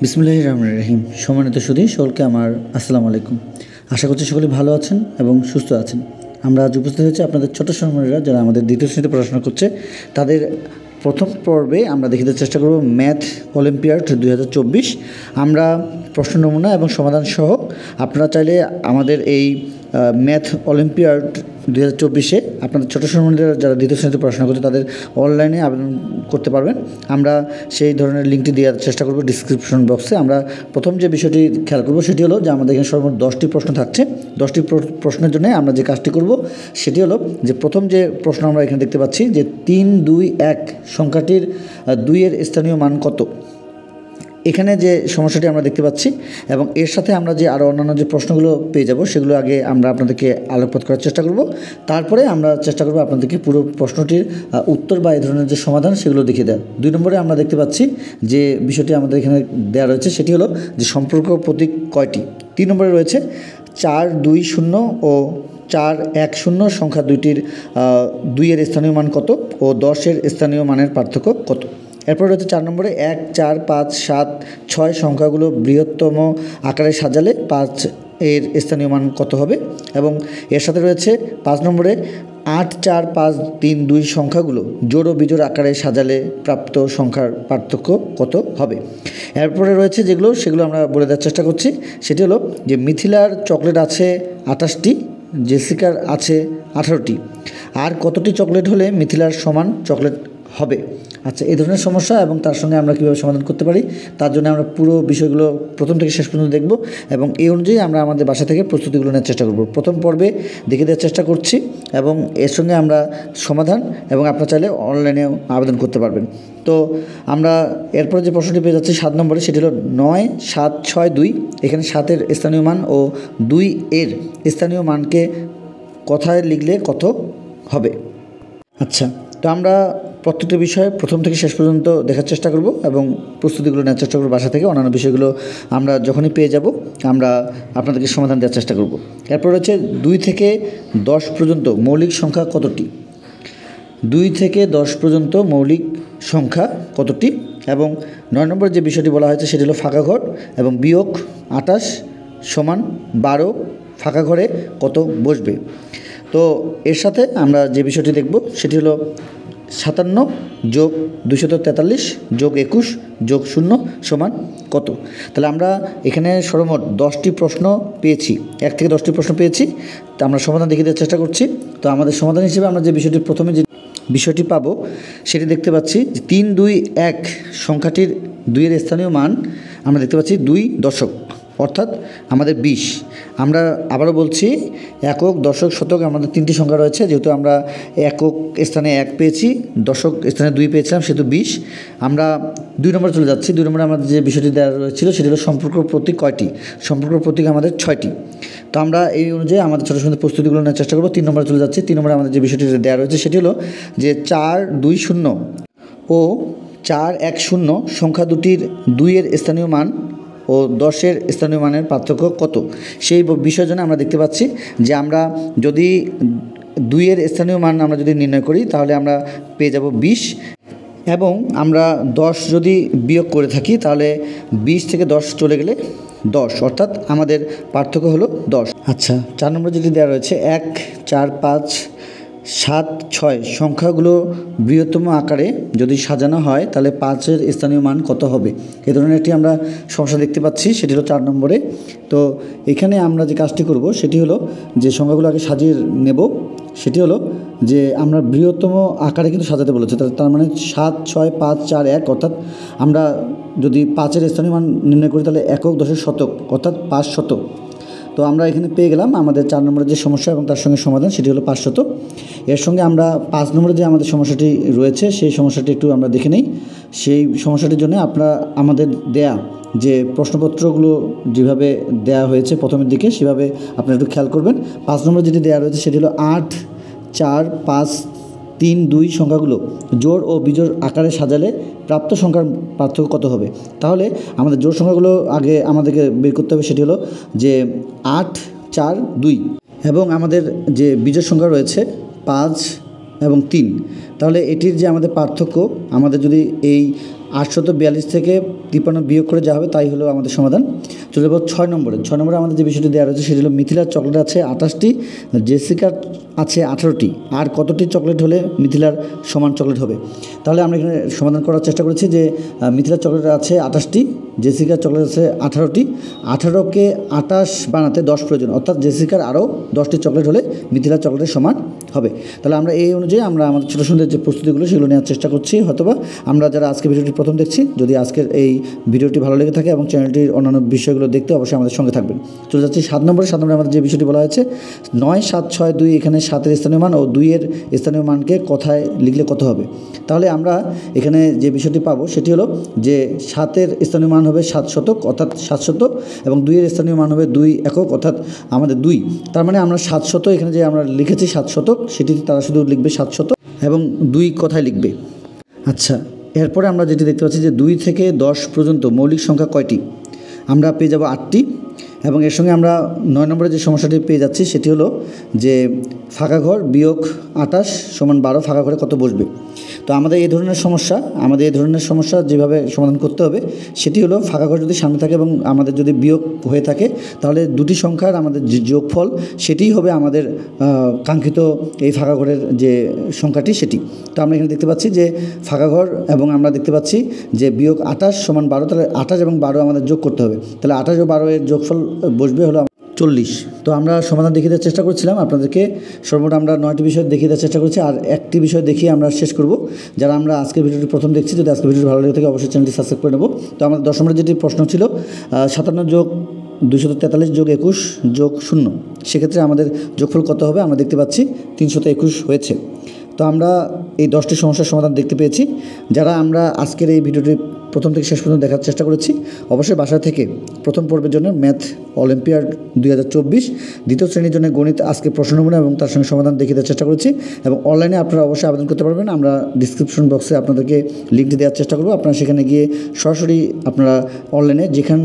বিসমিল্লাহির রহমানির রহিম। সম্মানিত সুধী সকলকে আমার আসসালামু আলাইকুম। আশা করছি সকলে ভালো আছেন এবং সুস্থ আছেন। আমরা আজ উপস্থিত হয়েছি আপনাদের ছোট সোনামণিরা যারা আমাদের দ্বিতীয় শ্রেণীতে পড়াশোনা করছে তাদের প্রথম পর্বে আমরা দেখাতে চেষ্টা করব ম্যাথ অলিম্পিয়াড 2024। আমরা প্রশ্ন নমুনা এবং সমাধান সহ আপনারা চাইলে আমাদের এই ম্যাথ অলিম্পিয়াড 2024-এ আপনাদের ছোটো সোনামণিরা যারা দ্বিতীয় শ্রেণীতে পড়াশোনা করছে তাদের অনলাইনে আবেদন করতে পারবেন। আমরা সেই ধরনের লিঙ্কটি দেওয়ার চেষ্টা করব ডিসক্রিপশন বক্সে। আমরা প্রথম যে বিষয়টি খেয়াল করব সেটি হলো যে আমাদের এখানে সর্বমোট 10টি প্রশ্ন থাকছে। 10টি প্রশ্নের জন্য আমরা যে কাজটি করব সেটি হলো যে প্রথম যে প্রশ্ন আমরা এখানে দেখতে পাচ্ছি যে 3, 2, 1 সংখ্যাটির 2-এর স্থানীয় মান কত। এখানে যে সমস্যাটি আমরা দেখতে পাচ্ছি এবং এর সাথে আমরা যে আরও অন্যান্য যে প্রশ্নগুলো পেয়ে যাব সেগুলো আগে আমরা আপনাদেরকে আলোকপাত করার চেষ্টা করব। তারপরে আমরা চেষ্টা করব আপনাদেরকে পুরো প্রশ্নটির উত্তর বা এই ধরনের যে সমাধান সেগুলো দেখিয়ে দেয়। 2 নম্বরে আমরা দেখতে পাচ্ছি যে বিষয়টি আমাদের এখানে দেওয়া রয়েছে সেটি হলো যে সম্পর্ক প্রতীক কয়টি। 3 নম্বরে রয়েছে 4, 2, 0 ও 4, 1, 0 সংখ্যা দুইটির 2-এর স্থানীয় মান কত ও 10-এর স্থানীয় মানের পার্থক্য কত। এরপর রয়েছে 4 নম্বরে 1, 4, 5, 7, 6 সংখ্যাগুলো বৃহত্তম আকারে সাজালে 5-এর স্থানীয় মান কত হবে। এবং এর সাথে রয়েছে 5 নম্বরে 8, 4, 5, 3, 2 সংখ্যাগুলো জোড় ও বিজোড় আকারে সাজালে প্রাপ্ত সংখ্যার পার্থক্য কত হবে। এরপরে রয়েছে সেগুলো আমরা বলে দেওয়ার চেষ্টা করছি। সেটি হলো যে মিথিলার চকলেট আছে 28টি, জেসিকার আছে 18টি, আর কতটি চকলেট হলে মিথিলার সমান চকলেট হবে। আচ্ছা, এই ধরনের সমস্যা এবং তার সঙ্গে আমরা কীভাবে সমাধান করতে পারি তার জন্য আমরা পুরো বিষয়গুলো প্রথম থেকে শেষ পর্যন্ত দেখব এবং এই অনুযায়ী আমরা আমাদের বাসা থেকে প্রস্তুতিগুলো নেওয়ার চেষ্টা করব। প্রথম পর্বে দেখে দেওয়ার চেষ্টা করছি এবং এর সঙ্গে আমরা সমাধান এবং আপনারা চাইলে অনলাইনেও আবেদন করতে পারবেন। তো আমরা এরপরে যে প্রশ্নটি পেয়ে যাচ্ছি 7 নম্বরে সেটি হলো 9, 7, 6, 2 এখানে 7-এর স্থানীয় মান ও 2-এর স্থানীয় মানকে কথায় লিখলে কত হবে। আচ্ছা, তো আমরা প্রত্যেকটা বিষয়ে প্রথম থেকে শেষ পর্যন্ত দেখার চেষ্টা করব এবং প্রস্তুতিগুলো নেওয়ার চেষ্টা করব বাসা থেকে। অন্যান্য বিষয়গুলো আমরা যখনই পেয়ে যাব আমরা আপনাদেরকে সমাধান দেওয়ার চেষ্টা করব। এরপর হচ্ছে 2 থেকে 10 পর্যন্ত মৌলিক সংখ্যা কতটি। 2 থেকে 10 পর্যন্ত মৌলিক সংখ্যা কতটি এবং 9 নম্বর যে বিষয়টি বলা হয়েছে সেটি হলো ফাঁকা ঘর এবং বিয়োগ 28 সমান 12 ফাঁকা ঘরে কত বসবে। তো এর সাথে আমরা যে বিষয়টি দেখব সেটি হলো 57 যোগ 243 যোগ 21 যোগ 0 সমান কত। তাহলে আমরা এখানে সর্বমোট 10টি প্রশ্ন পেয়েছি, 1 থেকে 10টি প্রশ্ন পেয়েছি। তা আমরা সমাধান দেখিয়ে দেওয়ার চেষ্টা করছি। তো আমাদের সমাধান হিসেবে আমরা যে বিষয়টি প্রথমে যে বিষয়টি পাবো সেটি দেখতে পাচ্ছি যে 3, 2, 1 সংখ্যাটির 2-এর স্থানীয় মান আমরা দেখতে পাচ্ছি 2 দশক, অর্থাৎ আমাদের 20। আমরা আবারও বলছি একক, দশক, শতক আমাদের 3টি সংখ্যা রয়েছে। যেহেতু আমরা একক স্থানে 1 পেয়েছি, দশক স্থানে 2 পেয়েছিলাম, সেহেতু 20। আমরা 2 নম্বরে চলে যাচ্ছি। 2 নম্বরে আমাদের যে বিষয়টি দেওয়া ছিল সেটি হলো সম্পর্ক প্রতীক কয়টি। সম্পর্ক প্রতীক আমাদের 6টি। তো আমরা এই অনুযায়ী আমাদের ছোটো ছোটো প্রস্তুতিগুলো নেওয়ার চেষ্টা করবো। 3 নম্বরে চলে যাচ্ছি। 3 নম্বরে আমাদের যে বিষয়টি দেওয়া রয়েছে সেটি হলো যে 4, 2, 0 ও 4, 1, 0 সংখ্যা দুটির 2-এর স্থানীয় মান ও 10-এর স্থানীয় মানের পার্থক্য কত। সেই বিষয়ের জন্য আমরা দেখতে পাচ্ছি যে আমরা যদি 2-এর স্থানীয় মান আমরা যদি নির্ণয় করি তাহলে আমরা পেয়ে যাব 20 এবং আমরা 10 যদি বিয়োগ করে থাকি তাহলে 20 থেকে 10 চলে গেলে 10, অর্থাৎ আমাদের পার্থক্য হলো 10। আচ্ছা, 4 নম্বর যেটি দেওয়া রয়েছে 1, 4, 5, 7, 6 সংখ্যাগুলো বৃহত্তম আকারে যদি সাজানো হয় তাহলে 5-এর স্থানীয় মান কত হবে। এই ধরনের একটি আমরা সমস্যা দেখতে পাচ্ছি, সেটি হলো 4 নম্বরে। তো এখানে আমরা যে কাজটি করব সেটি হলো যে সংখ্যাগুলো আগে সাজিয়ে নেব। সেটি হলো যে আমরা বৃহত্তম আকারে কিন্তু সাজাতে বলেছে, তার মানে 7, 6, 5, 4, 1 অর্থাৎ আমরা যদি 5-এর স্থানীয় মান নির্ণয় করি তাহলে একক, দশক, শতক অর্থাৎ 500। তো আমরা এখানে পেয়ে গেলাম আমাদের 4 নম্বরের যে সমস্যা এবং তার সঙ্গে সমাধান সেটি হলো 500। এর সঙ্গে আমরা 5 নম্বরে যে আমাদের সমস্যাটি রয়েছে সেই সমস্যাটি একটু আমরা দেখে নেই। সেই সমস্যাটির জন্য আপনারা আমাদের দেয়া যে প্রশ্নপত্রগুলো যেভাবে দেয়া হয়েছে প্রথমের দিকে সেভাবে আপনারা একটু খেয়াল করবেন। 5 নম্বরে যেটি দেওয়া রয়েছে সেটি হলো 8, 4, 5, 3, 2 সংখ্যাগুলো জোড় ও বিজোড় আকারে সাজালে প্রাপ্ত সংখ্যার পার্থক্য কত হবে। তাহলে আমাদের জোড় সংখ্যাগুলো আগে আমাদেরকে বের করতে হবে। সেটি হলো যে 8, 4, 2 এবং আমাদের যে বিজোড় সংখ্যা রয়েছে 5 এবং 3। তাহলে এটির যে আমাদের পার্থক্য, আমাদের যদি এই 842 থেকে 53 বিয়োগ করে যা হবে তাই হলো আমাদের সমাধান। চলে যাবো 6 নম্বরে। 6 নম্বরে আমাদের যে বিষয়টি দেওয়া রয়েছে সেটি হলো মিথিলার চকলেট আছে 28টি, জেসিকার আছে 18টি। আর কতটি চকলেট হলে মিথিলার সমান চকলেট হবে? তাহলে আমরা এখানে সমাধান করার চেষ্টা করেছি যে মিথিলার চকলেট আছে 28টি, জেসিকার চকলেট আছে 18টি। 18কে 28 বানাতে 10 প্রয়োজন, অর্থাৎ জেসিকার আরও 10টি চকলেট হলে মিথিলার চকলেটের সমান হবে। তাহলে আমরা এই অনুযায়ী আমরা আমাদের ছোটো সুন্দর যে প্রস্তুতিগুলো সেগুলো নেওয়ার চেষ্টা করছি। হয়তোবা আমরা যারা আজকে ভিডিওটি প্রথম দেখছি, যদি আজকের এই ভিডিওটি ভালো লেগে থাকে এবং চ্যানেলটির অন্যান্য বিষয়গুলো দেখতে অবশ্যই আমাদের সঙ্গে থাকবেন। চলে যাচ্ছি 7 নম্বরে। 7 নম্বরে আমাদের যে বিষয়টি বলা হয়েছে 9, 7, 6, 2, এখানে 7-এর স্থানীয় মান ও 2-এর স্থানীয় মানকে কথায় লিখলে কত হবে? তাহলে আমরা এখানে যে বিষয়টি পাবো সেটি হলো যে 7-এর স্থানীয় মান হবে 7 শতক অর্থাৎ 700, এবং 2-এর স্থানীয় মান হবে 2 একক অর্থাৎ আমাদের 2। তার মানে আমরা 700 এখানে যে আমরা লিখেছি 7 শতক, সেটিতে তারা শুধু লিখবে 700 এবং 2 কথায় লিখবে। আচ্ছা, এরপরে আমরা যেটি দেখতে পাচ্ছি যে 2 থেকে 10 পর্যন্ত মৌলিক সংখ্যা কয়টি? আমরা পেয়ে যাব 8টি। এবং এর সঙ্গে আমরা 9 নম্বরে যে সমস্যাটি পেয়ে যাচ্ছি সেটি হলো যে ফাঁকা ঘর বিয়োগ 28 সমান 12, ফাঁকা ঘরে কত বসবে? তো আমাদের এই ধরনের সমস্যা যেভাবে সমাধান করতে হবে সেটি হলো ফাঁকা ঘর যদি সামনে থাকে এবং আমাদের যদি বিয়োগ হয়ে থাকে তাহলে দুটি সংখ্যার আমাদের যে যোগফল সেটিই হবে আমাদের কাঙ্ক্ষিত এই ফাঁকা ঘরের যে সংখ্যাটি সেটি। তো আমরা এখানে দেখতে পাচ্ছি যে ফাঁকা ঘর এবং আমরা দেখতে পাচ্ছি যে বিয়োগ 28 সমান 12, তাহলে 28 এবং 12 আমাদের যোগ করতে হবে। তাহলে 28 ও 12 এর যোগফল বসবে হলো 40। তো আমরা সমাধান দেখিয়ে দেওয়ার চেষ্টা করছিলাম আপনাদেরকে। সর্বমোট আমরা 9টি বিষয় দেখিয়ে দেওয়ার চেষ্টা করছি, আর একটি বিষয় দেখিয়ে আমরা শেষ করব। যারা আমরা আজকের ভিডিওটি প্রথম দেখছি, যদি আজকের ভিডিওটি ভালো লেগে থাকে অবশ্যই চ্যানেলটি সাবস্ক্রাইব করে নেব। তো আমাদের 10 নম্বরের যেটি প্রশ্ন ছিল 57 যোগ 243 যোগ 21 যোগ 0, সেক্ষেত্রে আমাদের যোগফল কত হবে? আমরা দেখতে পাচ্ছি 321 হয়েছে। তো আমরা এই 10টি সমস্যার সমাধান দেখতে পেয়েছি। যারা আমরা আজকের এই ভিডিওটি প্রথম থেকে শেষ পর্যন্ত দেখার চেষ্টা করেছি, অবশ্যই বাসা থেকে প্রথম পর্বের জন্য ম্যাথ অলিম্পিয়াড 2024 দ্বিতীয় শ্রেণীর জন্য গণিত আজকে প্রশ্ন নমুনা এবং তার সঙ্গে সমাধান দেখিয়ে দেওয়ার চেষ্টা করেছি। এবং অনলাইনে আপনারা অবশ্যই আবেদন করতে পারবেন। আমরা ডিসক্রিপশন বক্সে আপনাদেরকে লিঙ্কটি দেওয়ার চেষ্টা করব। আপনারা সেখানে গিয়ে সরাসরি আপনারা অনলাইনে যেখান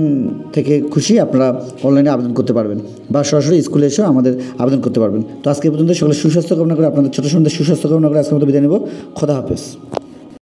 থেকে খুশি আপনারা অনলাইনে আবেদন করতে পারবেন, বা সরাসরি স্কুলে এসেও আমাদের আবেদন করতে পারবেন। তো আজকে পর্যন্ত সকলে সুস্বাস্থ্য কামনা করে, আপনাদের ছোটো সন্ধ্যে সুস্বাস্থ্য কামনা করে আজকের মতো বিদায় নেব। খোদা হাফেজ।